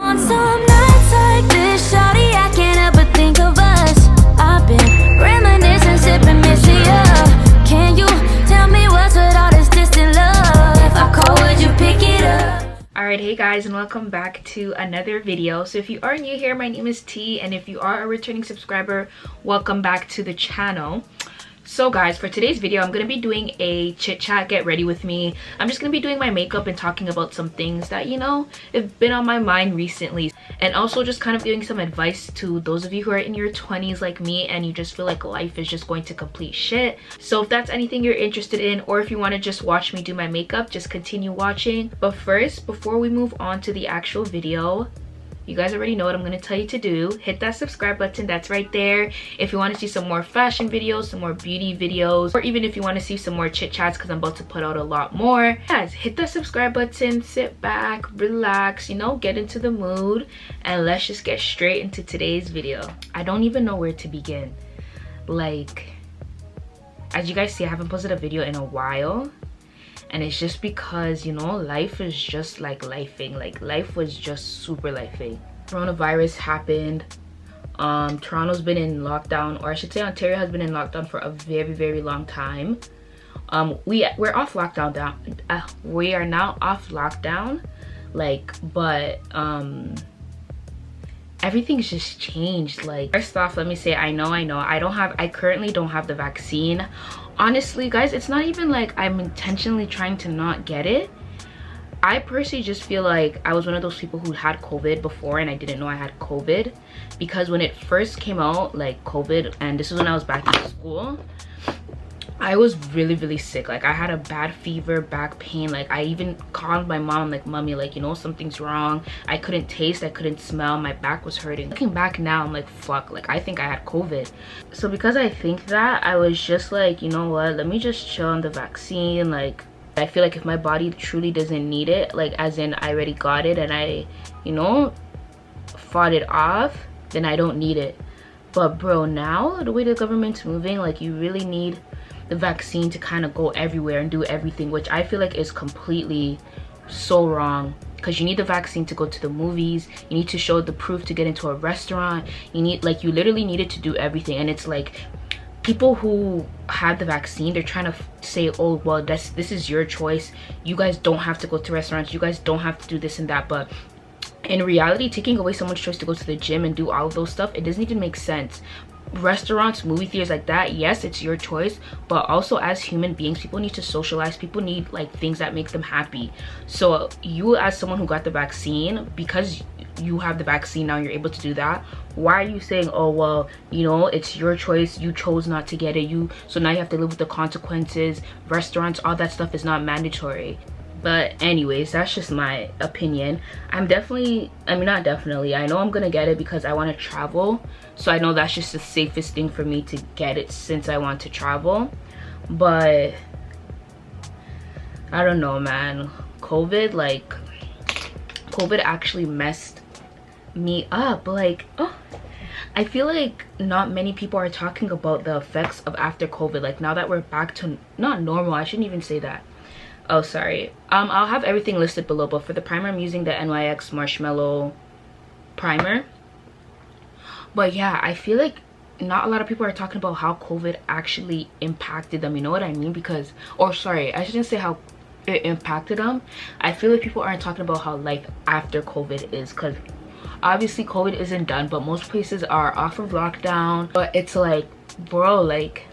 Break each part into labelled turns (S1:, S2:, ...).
S1: On some nights like this, shawty, I can't help but think of us. I've been reminiscing, sipping Missy up. Can you tell me what's with all this distant love? If I call, would you pick it up?
S2: Alright, hey guys, and welcome back to another video. So if you are new here, my name is T, and if you are a returning subscriber, welcome back to the channel. So guys, for today's video, I'm going to be doing a chit chat, get ready with me. I'm just going to be doing my makeup and talking about some things that, you know, have been on my mind recently. And also just kind of giving some advice to those of you who are in your 20s like me and you just feel like life is just going to complete shit. So if that's anything you're interested in, or if you want to just watch me do my makeup, just continue watching. But first, before we move on to the actual video, you guys already know what I'm going to tell you to do. Hit that subscribe button, that's right there. If you want to see some more fashion videos, some more beauty videos, or even if you want to see some more chit chats, because I'm about to put out a lot more. Guys, hit that subscribe button, sit back, relax, you know, get into the mood, and let's just get straight into today's video. I don't even know where to begin. Like, as you guys see, I haven't posted a video in a while. And it's just because, you know, life is just like lifing. Like, life was just super lifing. Coronavirus happened. Toronto's been in lockdown, or I should say Ontario has been in lockdown for a very, very long time. We're off lockdown now. We are now off lockdown. Like, but everything's just changed. Like, first off, let me say, I currently don't have the vaccine. Honestly, guys, it's not even like I'm intentionally trying to not get it. I personally just feel like I was one of those people who had COVID before and I didn't know I had COVID, because when it first came out, like COVID, and this was when I was back in school, I was really, really sick. Like, I had a bad fever, back pain. Like, I even called my mom, like, mommy, like, you know, something's wrong. I couldn't taste, I couldn't smell, my back was hurting. Looking back now, I'm like, fuck, like, I think I had COVID. So because I think that, I was just like, you know what, let me just chill on the vaccine. Like, I feel like if my body truly doesn't need it, like, as in I already got it and I, you know, fought it off, then I don't need it. But bro, now the way the government's moving, like, you really need the vaccine to kind of go everywhere and do everything, which I feel like is completely so wrong. Because you need the vaccine to go to the movies, you need to show the proof to get into a restaurant, you need, like, you literally need it to do everything. And it's like, people who had the vaccine, they're trying to say, oh well, this is your choice, you guys don't have to go to restaurants, you guys don't have to do this and that. But in reality, taking away someone's choice to go to the gym and do all of those stuff, it doesn't even make sense. Restaurants, movie theaters, like that, yes, it's your choice, but also as human beings, people need to socialize, people need like things that make them happy. So you, as someone who got the vaccine, because you have the vaccine now, you're able to do that. Why are you saying, oh well, you know, it's your choice, you chose not to get it, so now you have to live with the consequences? Restaurants, all that stuff is not mandatory. But anyways, that's just my opinion. I know I'm gonna get it because I want to travel, so I know that's just the safest thing for me to get it since I want to travel. But I don't know, man. COVID actually messed me up. Like, oh, I feel like not many people are talking about the effects of after COVID. Like, now that we're back to not normal, I shouldn't even say that. Oh, sorry. I'll have everything listed below, but for the primer, I'm using the NYX Marshmallow primer. But yeah, I feel like not a lot of people are talking about how COVID actually impacted them, you know what I mean? Because, or sorry, I shouldn't say how it impacted them. I feel like people aren't talking about how life after COVID is, because obviously COVID isn't done, but most places are off of lockdown. But it's like, bro, like,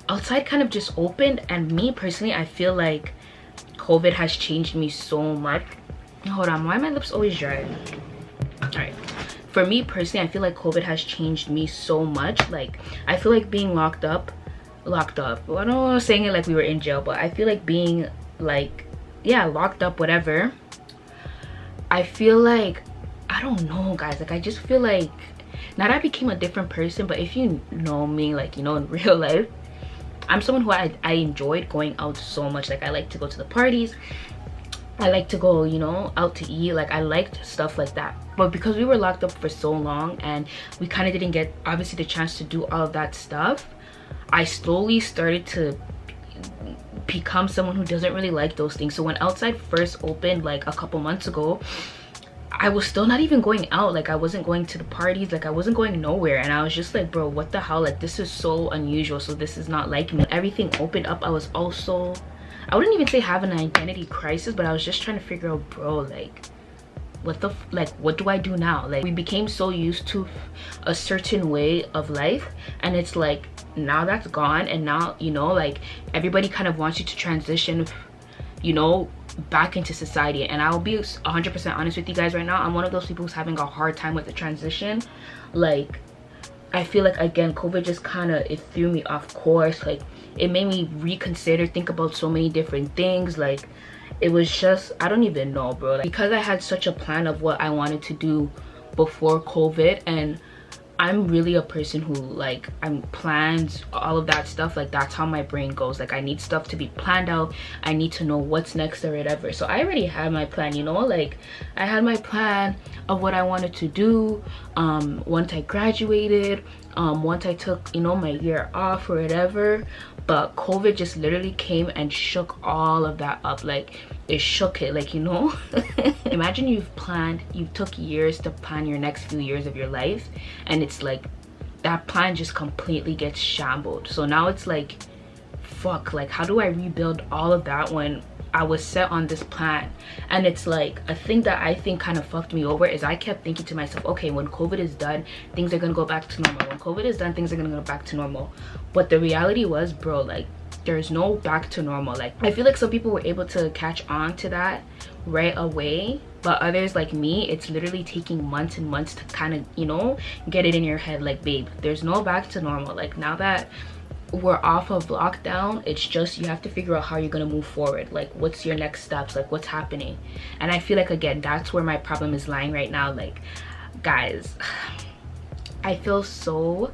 S2: outside kind of just opened, and me personally, I feel like COVID has changed me so much. Hold on, why are my lips always dry? All right, for me personally, I feel like COVID has changed me so much. Like, I feel like being locked up, well, I don't know, saying it like we were in jail, but I feel like being, like, yeah, locked up, whatever. I feel like, I don't know, guys, like, I just feel like, not that I became a different person, but if you know me, like, you know, in real life, I'm someone who I enjoyed going out so much. Like, I like to go to the parties, I like to go, you know, out to eat. Like, I liked stuff like that. But because we were locked up for so long and we kind of didn't get, obviously, the chance to do all of that stuff, I slowly started to become someone who doesn't really like those things. So when outside first opened, like a couple months ago, I was still not even going out. Like, I wasn't going to the parties, like I wasn't going nowhere, and I was just like, bro, what the hell? Like, this is so unusual. So this is not like me. Everything opened up. I was also, I wouldn't even say having an identity crisis, but I was just trying to figure out, bro, like what the like what do I do now? Like, we became so used to a certain way of life, and it's like now that's gone, and now, you know, like everybody kind of wants you to transition, you know, back into society. And I'll be 100% honest with you guys right now, I'm one of those people who's having a hard time with the transition. Like, I feel like, again, COVID just kind of, it threw me off course. Like, it made me reconsider, think about so many different things. Like, it was just, I don't even know, bro. Like, because I had such a plan of what I wanted to do before COVID, and I'm really a person who, like, I'm plans, all of that stuff. Like, that's how my brain goes. Like, I need stuff to be planned out. I need to know what's next or whatever. So I already had my plan, you know, like I had my plan of what I wanted to do once I graduated, once I took, you know, my year off or whatever. But COVID just literally came and shook all of that up. Like, it shook it, like, you know. Imagine you took years to plan your next few years of your life, and it's like that plan just completely gets shambled. So now it's like, fuck, like, how do I rebuild all of that when I was set on this plan? And it's like, a thing that I think kind of fucked me over is I kept thinking to myself, okay, when COVID is done, things are gonna go back to normal. When COVID is done, things are gonna go back to normal. But the reality was, bro, like, there's no back to normal. Like, I feel like some people were able to catch on to that right away, but others like me, it's literally taking months and months to kind of, you know, get it in your head, like, babe, there's no back to normal. Like, now that we're off of lockdown, it's just, you have to figure out how you're gonna move forward. Like, what's your next steps? Like, what's happening? And I feel like, again, that's where my problem is lying right now. Like, guys, I feel so,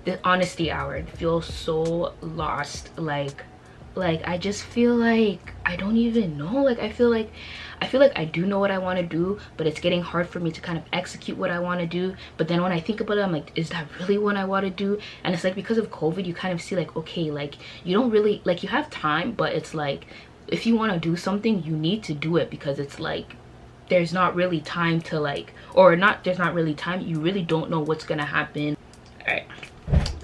S2: the honesty hour, feels so lost. Like I just feel like I don't even know. Like, I feel like I do know what I want to do, but it's getting hard for me to kind of execute what I want to do. But then when I think about it, I'm like, is that really what I want to do? And it's like, because of COVID, you kind of see like, okay, like, you don't really, like, you have time, but it's like, if you want to do something, you need to do it, because it's like, there's not really time to, like, or not, there's not really time, you really don't know what's gonna happen. All right,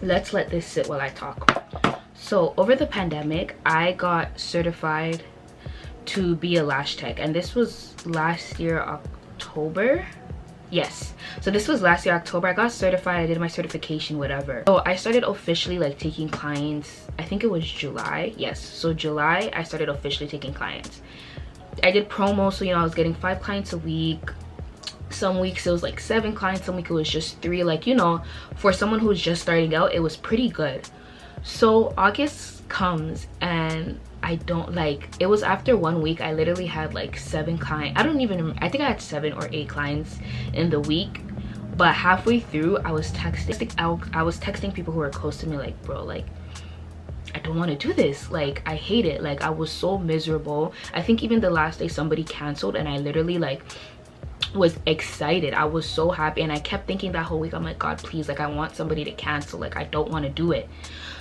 S2: let's let this sit while I talk. So over the pandemic, I got certified to be a lash tech, and this was last year October. Yes, so this was last year October. I got certified, I did my certification, whatever. So I started officially, like, taking clients, I think it was July. Yes, so July I started officially taking clients. I did promo, so, you know, I was getting 5 clients a week. Some weeks it was like 7 clients, some week it was just 3. Like, you know, for someone who's just starting out, it was pretty good. So August comes, and I don't, like, it was after 1 week, I literally had like 7 clients. I don't even remember, I think I had 7 or 8 clients in the week. But halfway through, I was texting people who were close to me, like, bro, like, I don't want to do this. Like, I hate it. Like, I was so miserable. I think even the last day somebody canceled, and I literally, like, was excited. I was so happy, and I kept thinking that whole week, I'm like, God, please, like, I want somebody to cancel. Like, I don't want to do it.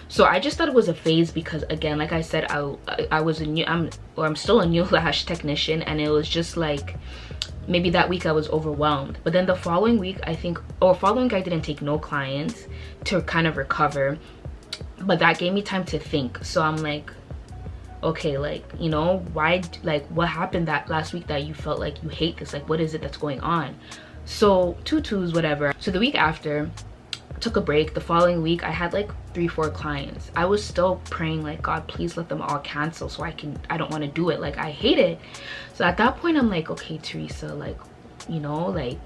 S2: So I just thought it was a phase, because, again, like I said, I'm still a new lash technician, and it was just like, maybe that week I was overwhelmed. But then the following week, I think, or following week, I didn't take no clients to kind of recover, but that gave me time to think. So I'm like, okay, like, you know, why, like, what happened that last week that you felt like you hate this? Like, what is it that's going on? So 2 whatever. So the week after, took a break. The following week, I had like 3-4 clients. I was still praying, like, God, please let them all cancel, so I don't want to do it. Like, I hate it. So at that point, I'm like, okay, Teresa, like, you know, like,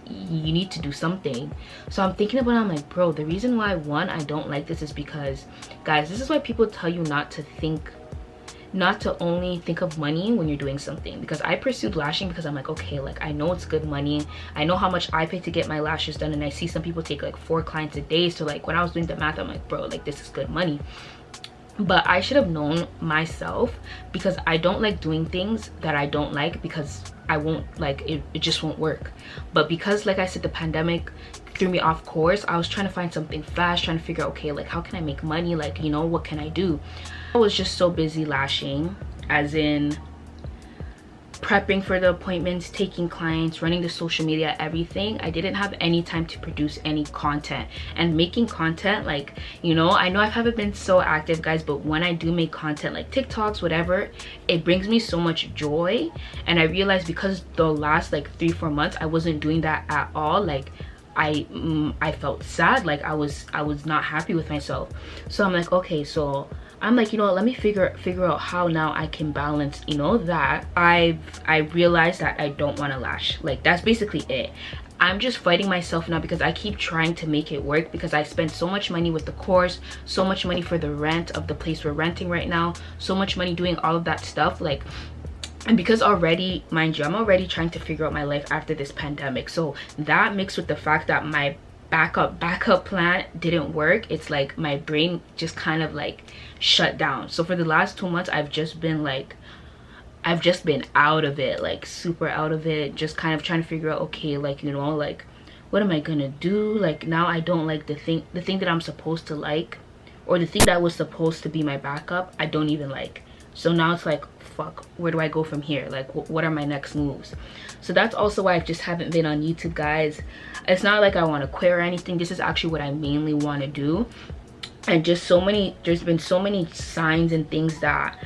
S2: you need to do something. So I'm thinking about it, I'm like, bro, the reason why, one, I don't like this is because, guys, this is why people tell you not to only think of money when you're doing something. Because I pursued lashing because I'm like, okay, like, I know it's good money, I know how much I pay to get my lashes done, and I see some people take like 4 clients a day. So like, when I was doing the math, I'm like, bro, like, this is good money. But I should have known myself, because I don't like doing things that I don't like, because I won't, like, it just won't work. But because, like I said, the pandemic threw me off course, I was trying to find something fast, trying to figure out, okay, like, how can I make money? Like, you know, what can I do? I was just so busy lashing, as in prepping for the appointments, taking clients, running the social media, everything, I didn't have any time to produce any content. And making content, like, you know I haven't been so active, guys, but when I do make content, like TikToks, whatever, it brings me so much joy. And I realized because the last like 3-4 months I wasn't doing that at all, like I felt sad, like I was not happy with myself. So I'm like, okay, so I'm like, you know what, let me figure out how now I can balance, you know, that I realized that I don't want to lash. Like, that's basically it. I'm just fighting myself now because I keep trying to make it work, because I spent so much money with the course, so much money for the rent of the place we're renting right now, so much money doing all of that stuff, like. And because already, mind you, I'm already trying to figure out my life after this pandemic, so that mixed with the fact that my backup plan didn't work, it's like my brain just kind of like shut down. So for the last 2 months I've just been out of it, like super out of it, just kind of trying to figure out, okay, like, you know, like what am I gonna do? Like, now I don't like the thing that I'm supposed to like, or the thing that was supposed to be my backup, I don't even like. So now it's like, fuck, where do I go from here? Like, what are my next moves? So that's also why I just haven't been on YouTube, guys. It's not like I want to quit or anything. This is actually what I mainly want to do. And just there's been so many signs and things that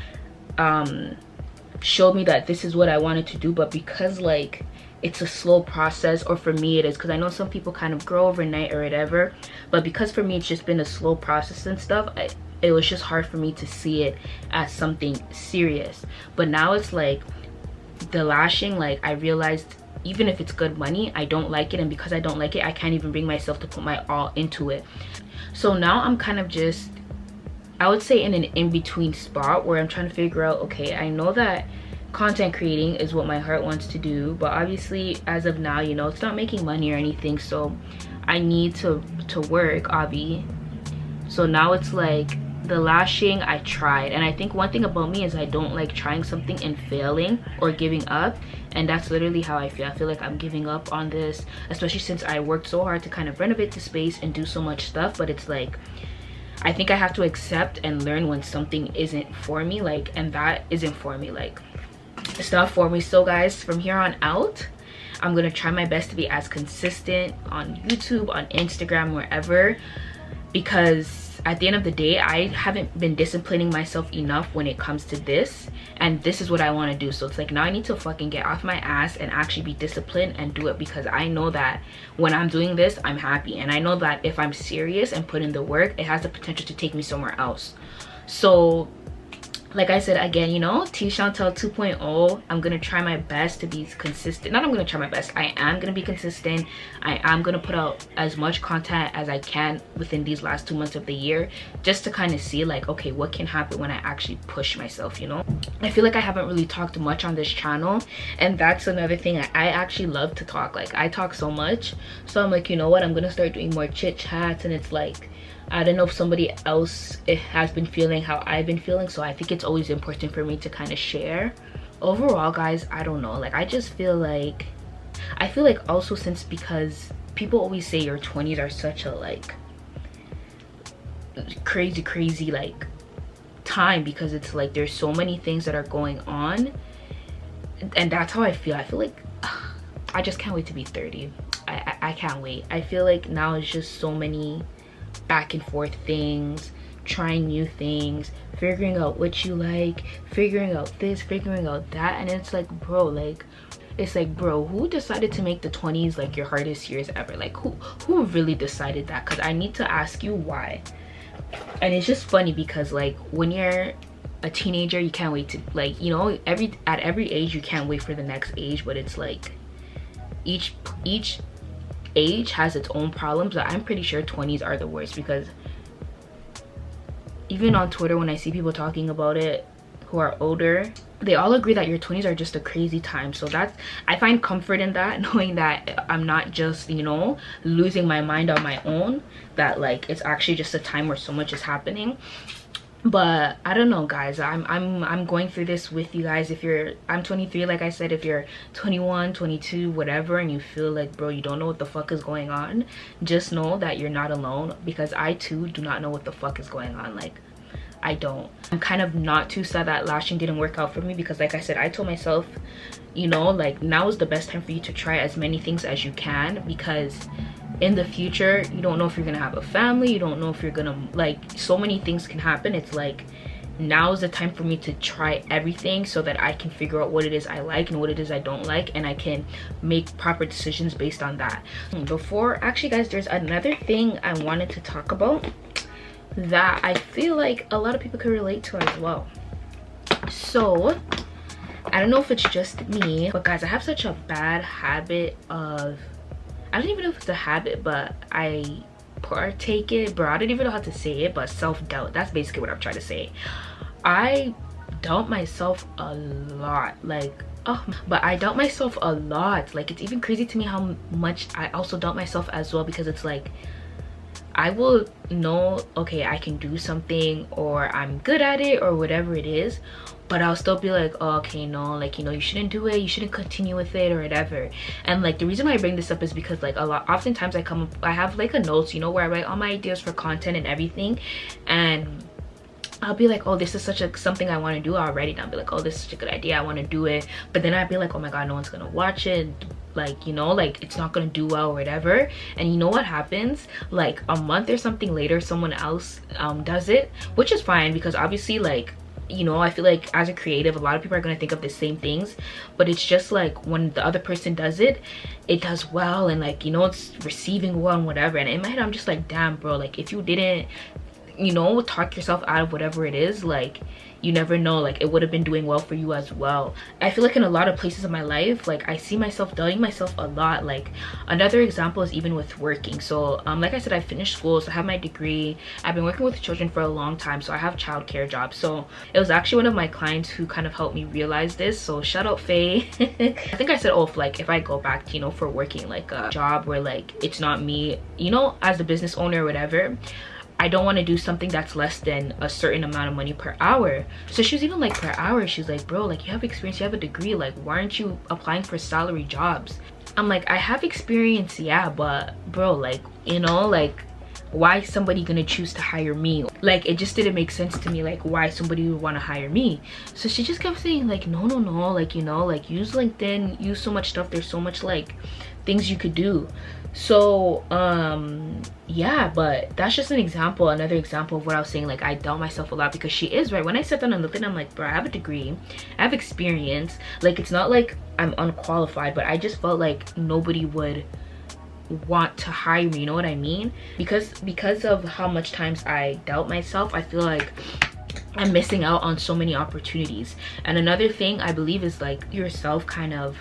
S2: showed me that this is what I wanted to do. But because like it's a slow process, or for me it is, because I know some people kind of grow overnight or whatever, but because for me it's just been a slow process and stuff, it was just hard for me to see it as something serious. But now it's like the lashing, like I realized even if it's good money, I don't like it, and because I don't like it, I can't even bring myself to put my all into it. So now I'm kind of just, I would say, in an in-between spot where I'm trying to figure out, okay, I know that content creating is what my heart wants to do, but obviously as of now, you know, it's not making money or anything, so I need to work, obvi. So now it's like the lashing, I tried, and I think one thing about me is I don't like trying something and failing or giving up, and that's literally how I feel like I'm giving up on this, especially since I worked so hard to kind of renovate the space and do so much stuff. But it's like, I think I have to accept and learn when something isn't for me, like, and that isn't for me, like, it's not for me. So guys, from here on out, I'm gonna try my best to be as consistent on YouTube, on Instagram, wherever, because at the end of the day, I haven't been disciplining myself enough when it comes to this, and this is what I want to do. So it's like, now I need to fucking get off my ass and actually be disciplined and do it, because I know that when I'm doing this, I'm happy, and I know that if I'm serious and put in the work, it has the potential to take me somewhere else. So like I said, again, you know, T Chantel 2.0, I'm gonna try my best to be consistent. Not I'm gonna try my best, I am gonna be consistent. I am gonna put out as much content as I can within these last 2 months of the year, just to kind of see like, okay, what can happen when I actually push myself, you know. I feel like I haven't really talked much on this channel, and that's another thing. I actually love to talk, like I talk so much. So I'm like, you know what, I'm gonna start doing more chit chats, and it's like, I don't know if somebody else has been feeling how I've been feeling, so I think it's always important for me to kind of share. Overall, guys, I don't know, like I just feel like, also, since because people always say your 20s are such a like crazy like time, because it's like there's so many things that are going on, and that's how I feel like I just can't wait to be 30. I can't wait. I feel like now it's just so many back and forth things, trying new things, figuring out what you like, figuring out this, figuring out that, and it's like, bro, like, it's like, bro, who decided to make the 20s like your hardest years ever? Like, who really decided that? Because I need to ask you why. And it's just funny because like when you're a teenager, you can't wait to, like, you know, at every age you can't wait for the next age, but it's like each age has its own problems, but I'm pretty sure 20s are the worst, because even on Twitter when I see people talking about it who are older, they all agree that your 20s are just a crazy time. So that's, I find comfort in that, knowing that I'm not just, you know, losing my mind on my own, that like it's actually just a time where so much is happening. But I don't know, guys, I'm going through this with you guys. I'm 23, like I said. If you're 21, 22, whatever, and you feel like, bro, you don't know what the fuck is going on, just know that you're not alone, because I too do not know what the fuck is going on. Like, I don't. I'm kind of not too sad that lashing didn't work out for me, because like I said, I told myself, you know, like now is the best time for you to try as many things as you can, because in the future you don't know if you're gonna have a family, you don't know if you're gonna, like, so many things can happen. It's like now is the time for me to try everything so that I can figure out what it is I like and what it is I don't like, and I can make proper decisions based on that. Before, actually guys, there's another thing I wanted to talk about that I feel like a lot of people could relate to as well. So I don't know if it's just me, but guys, I have such a bad habit of, I don't even know if it's a habit, but I partake it, bro. I don't even know how to say it, but self-doubt. That's basically what I'm trying to say. I doubt myself a lot, like, oh, but I doubt myself a lot. Like, it's even crazy to me how much I also doubt myself as well, because it's like I will know, okay, I can do something, or I'm good at it, or whatever it is, but I'll still be like, oh, okay, no, like, you know, you shouldn't do it, you shouldn't continue with it, or whatever. And like the reason why I bring this up is because like oftentimes I have like a notes, you know, where I write all my ideas for content and everything, and I'll be like, oh, this is such a something I want to do. I'll write it down, be like, oh, this is such a good idea, I want to do it. But then I'd be like, oh my god, no one's gonna watch it, like, you know, like it's not gonna do well or whatever. And you know what happens, like a month or something later, someone else does it, which is fine, because obviously, like, you know, I feel like as a creative, a lot of people are going to think of the same things, but it's just like when the other person does it, it does well, and like, you know, it's receiving well and whatever. And in my head, I'm just like, damn, bro, like if you didn't, you know, talk yourself out of whatever it is, like, you never know, like it would have been doing well for you as well. I feel like in a lot of places of my life, like I see myself doubting myself a lot. Like another example is even with working. So like I said, I finished school, so I have my degree. I've been working with children for a long time, so I have childcare jobs. So it was actually one of my clients who kind of helped me realize this, so shout out Faye. I think I said, oh, like if I go back to, you know, for working like a job where like it's not me, you know, as the business owner or whatever, I don't want to do something that's less than a certain amount of money per hour. So she was even like, per hour, she's like, bro, like you have experience, you have a degree, like why aren't you applying for salary jobs? I'm like, I have experience, yeah, but bro, like, you know, like why is somebody gonna choose to hire me? Like it just didn't make sense to me, like why somebody would want to hire me. So she just kept saying like, no, like, you know, like use LinkedIn, use so much stuff, there's so much like things you could do. So yeah, but that's just an example, another example of what I was saying. Like I doubt myself a lot, because she is right. When I sat down and looked at it, I'm like, bro, I have a degree, I have experience, like it's not like I'm unqualified, but I just felt like nobody would want to hire me, you know what I mean? Because of how much times I doubt myself, I feel like I'm missing out on so many opportunities. And another thing I believe is like yourself kind of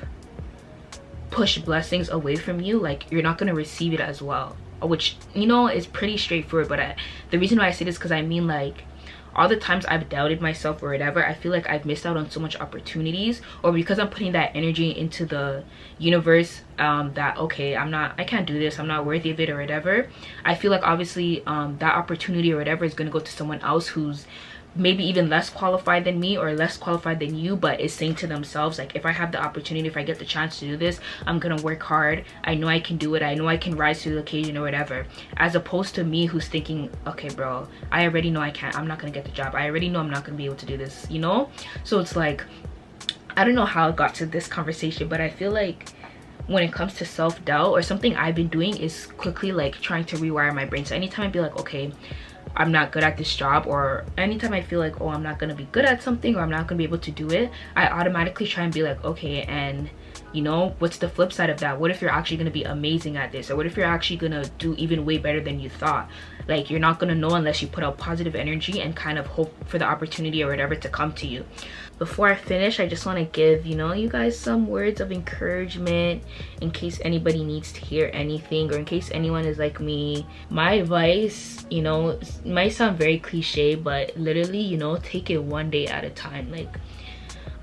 S2: push blessings away from you, like you're not going to receive it as well, which, you know, is pretty straightforward. But the reason why I say this, because I mean, like all the times I've doubted myself or whatever, I feel like I've missed out on so much opportunities, or because I'm putting that energy into the universe, that okay, I can't do this, I'm not worthy of it or whatever. I feel like obviously that opportunity or whatever is going to go to someone else who's maybe even less qualified than me or less qualified than you, but is saying to themselves like, if I have the opportunity, if I get the chance to do this, I'm gonna work hard, I know I can do it, I know I can rise to the occasion or whatever. As opposed to me who's thinking, okay bro, I already know I can't, I'm not gonna get the job, I already know I'm not gonna be able to do this, you know? So it's like, I don't know how I got to this conversation, but I feel like when it comes to self-doubt, or something I've been doing is quickly like trying to rewire my brain. So anytime I be like, okay, I'm not good at this job, or anytime I feel like, oh, I'm not gonna be good at something, or I'm not gonna be able to do it, I automatically try and be like, okay, and you know, what's the flip side of that? What if you're actually gonna be amazing at this? Or what if you're actually gonna do even way better than you thought? Like you're not gonna know unless you put out positive energy and kind of hope for the opportunity or whatever to come to you. Before I finish, I just want to give, you know, you guys some words of encouragement in case anybody needs to hear anything, or in case anyone is like me. My advice, you know, it might sound very cliche, but literally, you know, take it one day at a time. Like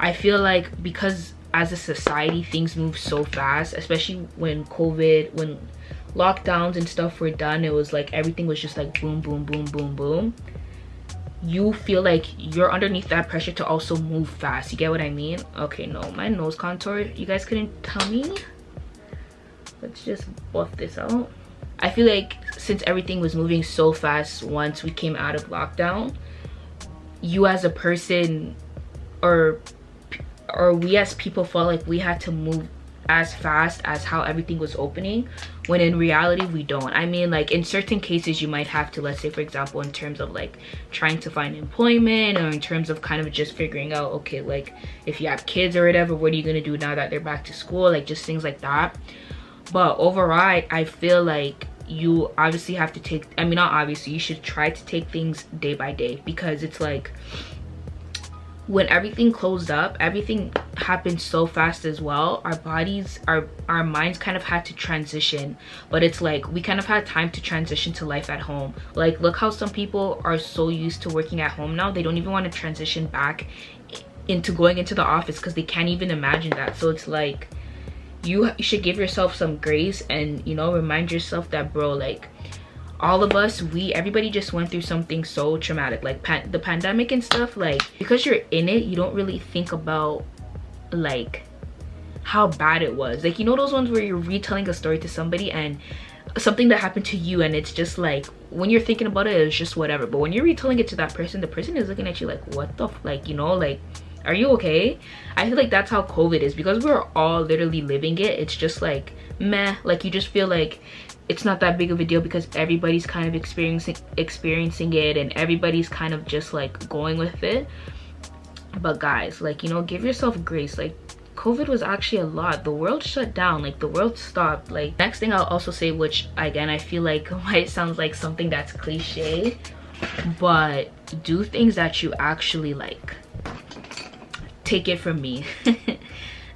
S2: I feel like because as a society things move so fast, especially when COVID, when lockdowns and stuff were done, it was like everything was just like boom boom boom boom boom. You feel like you're underneath that pressure to also move fast, you get what I mean? Okay, no, my nose contour, you guys couldn't tell me. Let's just buff this out. I feel like since everything was moving so fast once we came out of lockdown, you as a person or we as people felt like we had to move as fast as how everything was opening, when in reality we don't. I mean, like, in certain cases you might have to, let's say for example in terms of like trying to find employment, or in terms of kind of just figuring out, okay, like if you have kids or whatever, what are you gonna do now that they're back to school, like just things like that. But overall, I feel like you obviously have to take, I mean not obviously, you should try to take things day by day, because it's like when everything closed up, everything happened so fast as well. Our bodies, our minds kind of had to transition, but it's like we kind of had time to transition to life at home. Like, look how some people are so used to working at home now, they don't even want to transition back into going into the office because they can't even imagine that. So it's like you should give yourself some grace and, you know, remind yourself that, bro, like all of us, everybody just went through something so traumatic, like the pandemic and stuff. Like, because you're in it, you don't really think about like how bad it was. Like, you know those ones where you're retelling a story to somebody and something that happened to you, and it's just like when you're thinking about it, it's just whatever, but when you're retelling it to that person, the person is looking at you like, what the like, you know, like, are you okay? I feel like that's how COVID is, because we're all literally living it. It's just like meh, like you just feel like it's not that big of a deal because everybody's kind of experiencing it, and everybody's kind of just like going with it. But guys, like, you know, give yourself grace. Like, COVID was actually a lot. The world shut down, like the world stopped. Like, next thing I'll also say, which again I feel like might sound like something that's cliche, but do things that you actually like. Take it from me.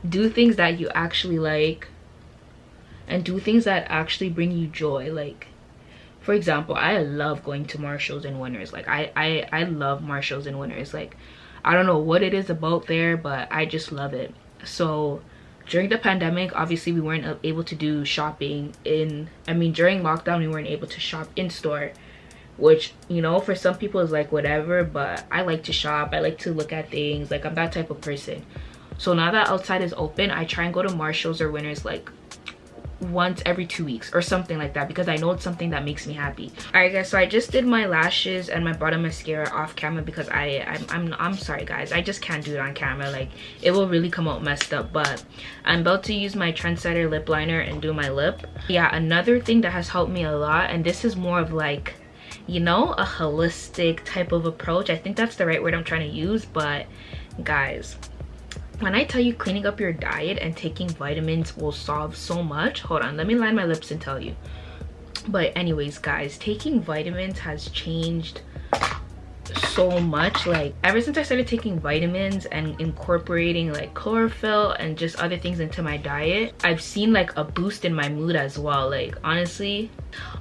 S2: Do things that you actually like, and do things that actually bring you joy. Like, for example, I love going to Marshalls in winters. Like, I love Marshalls in winters. Like, I don't know what it is about there, but I just love it. So during the pandemic, obviously we weren't able to do shopping during lockdown we weren't able to shop in store, which, you know, for some people is like whatever, but I like to shop. I like to look at things. Like, I'm that type of person. So now that outside is open, I try and go to Marshalls or Winners like once every 2 weeks or something like that, because I know it's something that makes me happy. All right guys, so I just did my lashes and my bottom mascara off camera because I'm sorry guys, I just can't do it on camera. Like, it will really come out messed up. But I'm about to use my Trendsetter lip liner and do my lip. Yeah, another thing that has helped me a lot, and this is more of like, you know, a holistic type of approach. I think that's the right word I'm trying to use. But guys, when I tell you cleaning up your diet and taking vitamins will solve so much. Hold on, let me line my lips and tell you. But anyways guys, taking vitamins has changed so much. Like, ever since I started taking vitamins and incorporating like chlorophyll and just other things into my diet, I've seen like a boost in my mood as well. Like, honestly,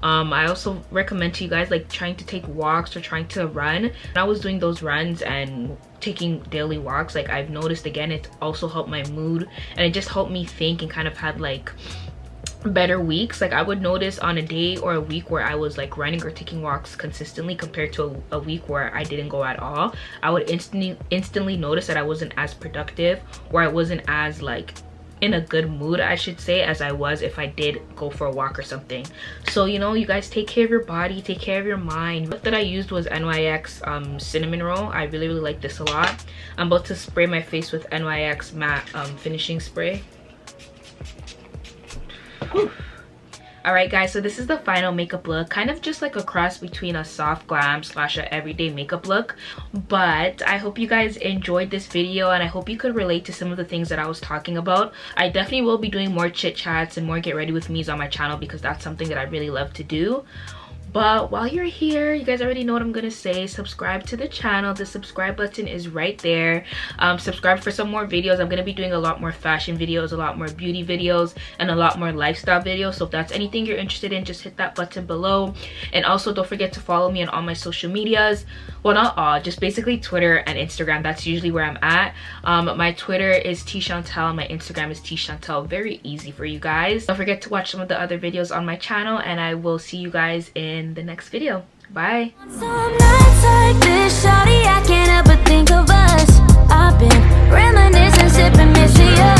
S2: I also recommend to you guys like trying to take walks or trying to run. When I was doing those runs and taking daily walks, like, I've noticed again it also helped my mood, and it just helped me think and kind of had like better weeks. Like, I would notice on a day or a week where I was like running or taking walks consistently compared to a week where I didn't go at all, I would instantly notice that I wasn't as productive, or I wasn't as like in a good mood, I should say, as I was if I did go for a walk or something. So, you know, you guys, take care of your body, take care of your mind. What that I used was NYX cinnamon roll. I really like this a lot. I'm about to spray my face with NYX matte finishing spray. Whew. All right guys, so this is the final makeup look, kind of just like a cross between a soft glam / a everyday makeup look. But I hope you guys enjoyed this video, and I hope you could relate to some of the things that I was talking about. I definitely will be doing more chit chats and more get ready with me's on my channel, because that's something that I really love to do. But while you're here, you guys already know what I'm gonna say. Subscribe to the channel. The subscribe button is right there. Subscribe for some more videos. I'm gonna be doing a lot more fashion videos, a lot more beauty videos, and a lot more lifestyle videos. So if that's anything you're interested in, just hit that button below. And also don't forget to follow me on all my social medias. Well, not all, just basically Twitter and Instagram. That's usually where I'm at. My Twitter is TChantel. My Instagram is TChantel. Very easy for you guys. Don't forget to watch some of the other videos on my channel, and I will see you guys in the next video. Bye.
S1: Some nights like this, shawty, I can't help but think of us. I've been reminiscing, sipping, missing you.